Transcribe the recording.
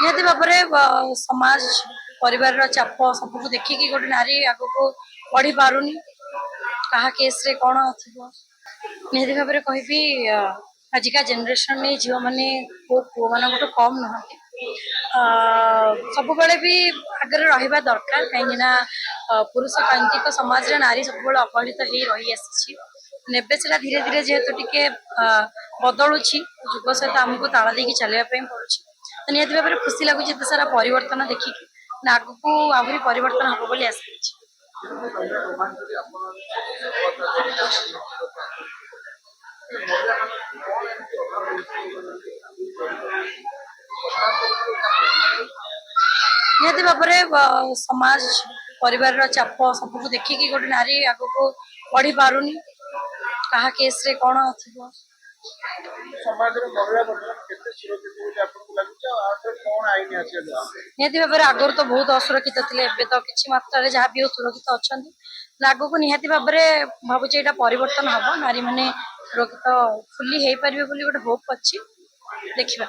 निहाती भाव में समाज परिवार चाप सबको देखिकी गोटे नारी आगक बढ़ी पारुनी कहा केस रे कौन थी निहाती भाव में कहबी आजिका जेनेरेशन में झील मैंने पुओ मान कम नुह सब भी आगे रहा दरकार कहीं पुरुष कैंतिक समाज रे नारी सब अवहेलित हो रही आसी नेबे से धीरे धीरे जेहेतु टिके बदलुची जुग सहित आमको ताल देकी चलने पड़ुछि तो निहत भाव में खुशी लगुच एत सारा परिवर्तन देखिकी आगू आहरी परिवर्तन हम बोली आशा निहाती भाव में समाज परिवार चाप सबको देखिकी गोटे नारी आगक बढ़ी पारुनी कहा केस रे कौन थी निहाती भाव में आगुरी तो बहुत असुरक्षित थे एबे तो किसी मात्रा जहाँ भी सुरक्षित अच्छा आगू निहाती भाव में भावुचे यहाँ परिवर्तन हम नारी मैंने सुरक्षित फुली हो पारे गोटे होप अच्छी देखा।